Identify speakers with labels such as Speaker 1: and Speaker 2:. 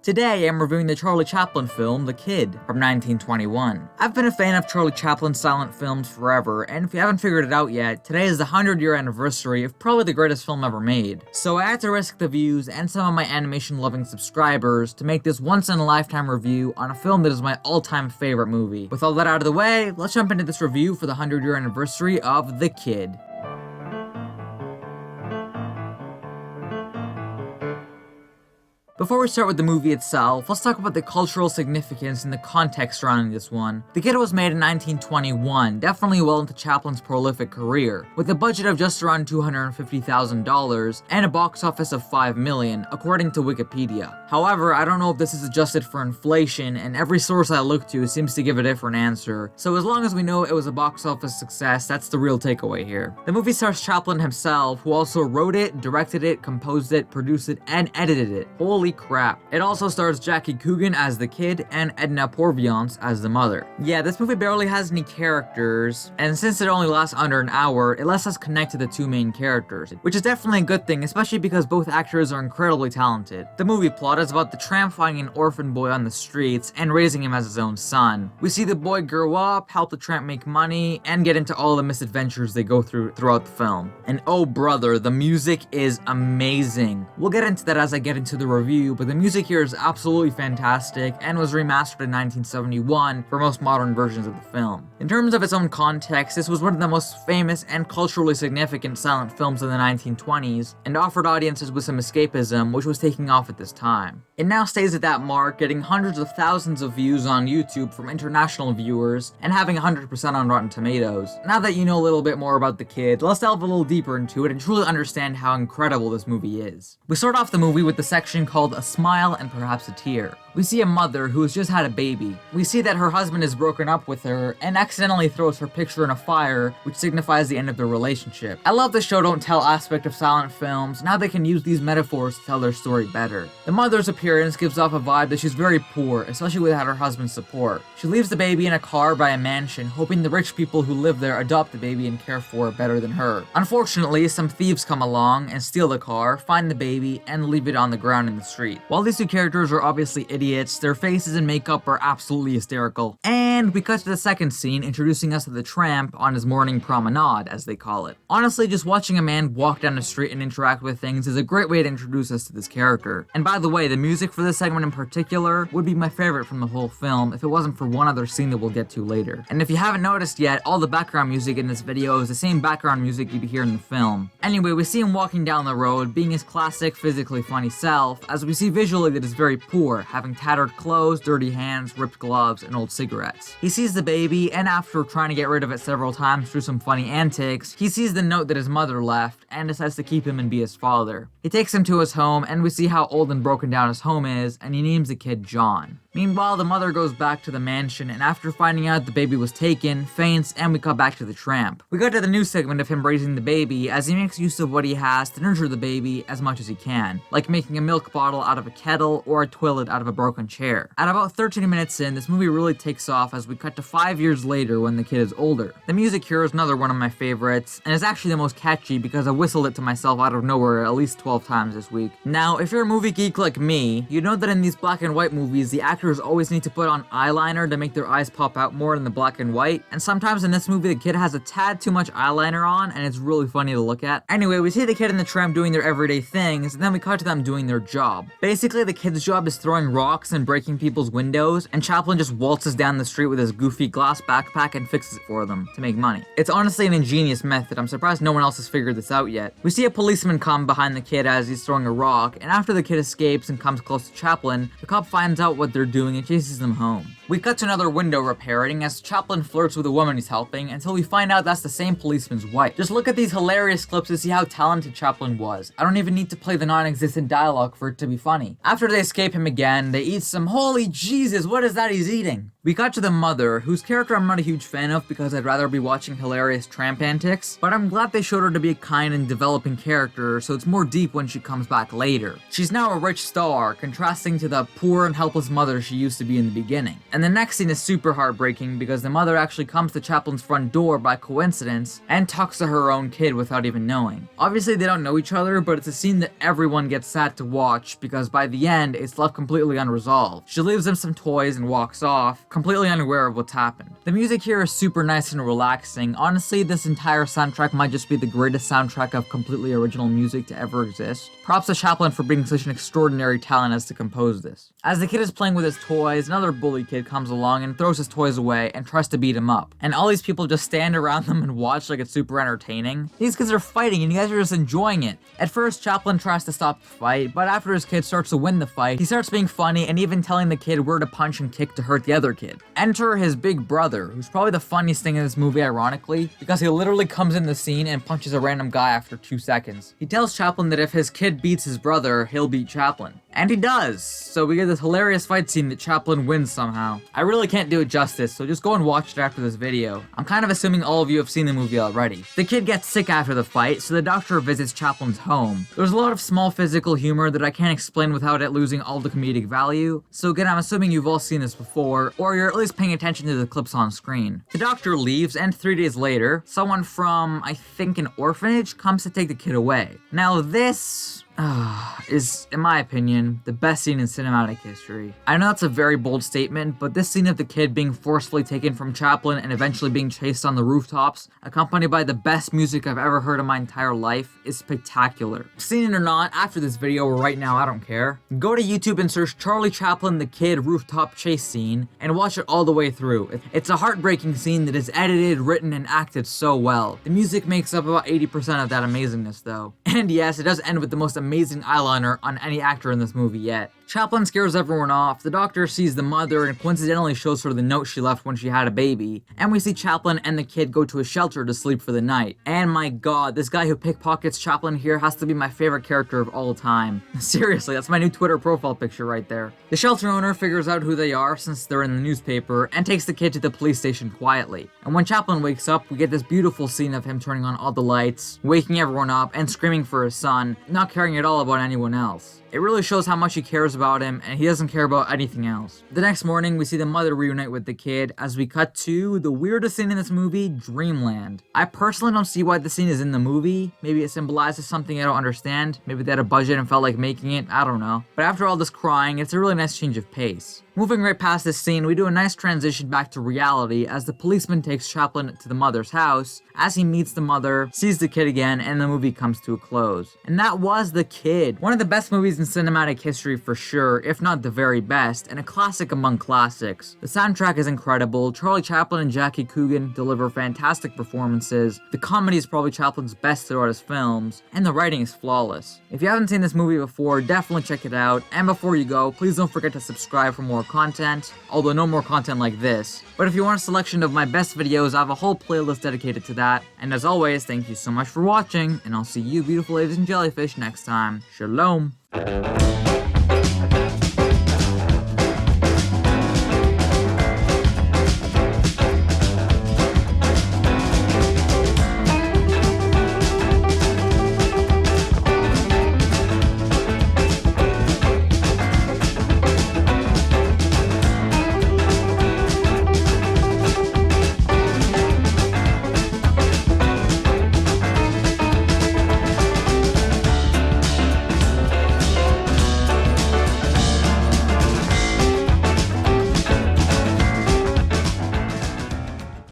Speaker 1: Today I'm reviewing the Charlie Chaplin film, The Kid, from 1921. I've been a fan of Charlie Chaplin's silent films forever, and if you haven't figured it out yet, today is the 100-year anniversary of probably the greatest film ever made. So I had to risk the views and some of my animation-loving subscribers to make this once-in-a-lifetime review on a film that is my all-time favorite movie. With all that out of the way, let's jump into this review for the 100-year anniversary of The Kid. Before we start with the movie itself, let's talk about the cultural significance and the context surrounding this one. The Kid was made in 1921, definitely well into Chaplin's prolific career, with a budget of just around $250,000 and a box office of $5 million, according to Wikipedia. However, I don't know if this is adjusted for inflation, and every source I look to seems to give a different answer, so as long as we know it was a box office success, that's the real takeaway here. The movie stars Chaplin himself, who also wrote it, directed it, composed it, produced it, and edited it. Holy crap. It also stars Coogan as the kid and Edna Purviance as the mother. Yeah, this movie barely has any characters, and since it only lasts under an hour, it lets us connect to the two main characters, which is definitely a good thing, especially because both actors are incredibly talented. The movie plot is about the tramp finding an orphan boy on the streets and raising him as his own son. We see the boy grow up, help the tramp make money, and get into all the misadventures they go through throughout the film. And oh brother, the music is amazing. We'll get into that as I get into the review, but the music here is absolutely fantastic and was remastered in 1971 for most modern versions of the film. In terms of its own context, this was one of the most famous and culturally significant silent films in the 1920s and offered audiences with some escapism, which was taking off at this time. It now stays at that mark, getting hundreds of thousands of views on YouTube from international viewers and having 100% on Rotten Tomatoes. Now that you know a little bit more about The Kid, let's delve a little deeper into it and truly understand how incredible this movie is. We start off the movie with the section called A Smile and Perhaps a Tear. We see a mother who has just had a baby. We see that her husband is broken up with her and accidentally throws her picture in a fire, which signifies the end of their relationship. I love the show don't tell aspect of silent films and how they can use these metaphors to tell their story better. The mother's appearance gives off a vibe that she's very poor, especially without her husband's support. She leaves the baby in a car by a mansion, hoping the rich people who live there adopt the baby and care for it better than her. Unfortunately, some thieves come along and steal the car, find the baby, and leave it on the ground in the street. While these two characters are obviously idiots, their faces and makeup are absolutely hysterical. And we cut to the second scene, introducing us to the tramp on his morning promenade, as they call it. Honestly, just watching a man walk down the street and interact with things is a great way to introduce us to this character. And by the way, the music for this segment in particular would be my favorite from the whole film if it wasn't for one other scene that we'll get to later. And if you haven't noticed yet, all the background music in this video is the same background music you'd hear in the film. Anyway, we see him walking down the road, being his classic, physically funny self, as we see visually that he's very poor, having tattered clothes, dirty hands, ripped gloves, and old cigarettes. He sees the baby, and after trying to get rid of it several times through some funny antics, he sees the note that his mother left, and decides to keep him and be his father. He takes him to his home, and we see how old and broken down his home is, and he names the kid John. Meanwhile, the mother goes back to the mansion, and after finding out the baby was taken, faints, and we cut back to the tramp. We go to the new segment of him raising the baby, as he makes use of what he has to nurture the baby as much as he can, like making a milk bottle out of a kettle or a toilet out of a broken chair. At about 13 minutes in, this movie really takes off as we cut to 5 years later when the kid is older. The music here is another one of my favorites, and is actually the most catchy because I whistled it to myself out of nowhere at least 12 times this week. Now, if you're a movie geek like me, you know that in these black and white movies, the actors always need to put on eyeliner to make their eyes pop out more in the black and white, and sometimes in this movie the kid has a tad too much eyeliner on, and it's really funny to look at. Anyway, we see the kid and the tramp doing their everyday things, and then we cut to them doing their job. Basically, the kid's job is throwing rocks and breaking people's windows, and Chaplin just waltzes down the street with his goofy glass backpack and fixes it for them to make money. It's honestly an ingenious method. I'm surprised no one else has figured this out yet. We see a policeman come behind the kid as he's throwing a rock, and after the kid escapes and comes close to Chaplin, the cop finds out what they're doing and chases them home. We cut to another window repairing as Chaplin flirts with a woman he's helping until we find out that's the same policeman's wife. Just look at these hilarious clips to see how talented Chaplin was. I don't even need to play the non-existent dialogue for it to be funny. After they escape him again, they eat some holy Jesus, what is that he's eating? We got to the mother, whose character I'm not a huge fan of because I'd rather be watching hilarious tramp antics, but I'm glad they showed her to be a kind and developing character, so it's more deep when she comes back later. She's now a rich star, contrasting to the poor and helpless mother she used to be in the beginning. And the next scene is super heartbreaking because the mother actually comes to Chaplin's front door by coincidence and talks to her own kid without even knowing. Obviously they don't know each other, but it's a scene that everyone gets sad to watch because by the end it's left completely unresolved. She leaves him some toys and walks off, completely unaware of what's happened. The music here is super nice and relaxing. Honestly, this entire soundtrack might just be the greatest soundtrack of completely original music to ever exist. Props to Chaplin for being such an extraordinary talent as to compose this. As the kid is playing with his toys, another bully kid comes along and throws his toys away and tries to beat him up. And all these people just stand around them and watch like it's super entertaining. These kids are fighting and you guys are just enjoying it. At first, Chaplin tries to stop the fight, but after his kid starts to win the fight, he starts being funny and even telling the kid where to punch and kick to hurt the other kid. Enter his big brother, who's probably the funniest thing in this movie ironically, because he literally comes in the scene and punches a random guy after 2 seconds. He tells Chaplin that if his kid beats his brother, he'll beat Chaplin. And he does, so we get this hilarious fight scene that Chaplin wins somehow. I really can't do it justice, so just go and watch it after this video. I'm kind of assuming all of you have seen the movie already. The kid gets sick after the fight, so the doctor visits Chaplin's home. There's a lot of small physical humor that I can't explain without it losing all the comedic value, so again I'm assuming you've all seen this before, or you're at least paying attention to the clips on screen. The doctor leaves, and 3 days later, someone from, I think, an orphanage comes to take the kid away. Now this is, in my opinion, the best scene in cinematic history. I know that's a very bold statement, but this scene of the kid being forcefully taken from Chaplin and eventually being chased on the rooftops, accompanied by the best music I've ever heard in my entire life, is spectacular. Seen it or not, after this video or right now, I don't care. Go to YouTube and search Charlie Chaplin the Kid rooftop chase scene and watch it all the way through. It's a heartbreaking scene that is edited, written, and acted so well. The music makes up about 80% of that amazingness though. And yes, it does end with the most amazing eyeliner on any actor in this movie yet. Chaplin scares everyone off, the doctor sees the mother and coincidentally shows her the note she left when she had a baby, and we see Chaplin and the kid go to a shelter to sleep for the night. And my god, this guy who pickpockets Chaplin here has to be my favorite character of all time. Seriously, that's my new Twitter profile picture right there. The shelter owner figures out who they are since they're in the newspaper and takes the kid to the police station quietly. And when Chaplin wakes up, we get this beautiful scene of him turning on all the lights, waking everyone up, and screaming for his son, not caring at all about anyone else. It really shows how much he cares about him, and he doesn't care about anything else. The next morning, we see the mother reunite with the kid as we cut to the weirdest scene in this movie, Dreamland. I personally don't see why the scene is in the movie. Maybe it symbolizes something I don't understand. Maybe they had a budget and felt like making it. I don't know. But after all this crying, it's a really nice change of pace. Moving right past this scene, we do a nice transition back to reality as the policeman takes Chaplin to the mother's house. As he meets the mother, sees the kid again, and the movie comes to a close. And that was The Kid. One of the best movies in cinematic history for sure, if not the very best, and a classic among classics. The soundtrack is incredible, Charlie Chaplin and Jackie Coogan deliver fantastic performances, the comedy is probably Chaplin's best throughout his films, and the writing is flawless. If you haven't seen this movie before, definitely check it out, and before you go, please don't forget to subscribe for more content, although no more content like this. But if you want a selection of my best videos, I have a whole playlist dedicated to that. And as always, thank you so much for watching, and I'll see you beautiful ladies and jellyfish next time. Shalom!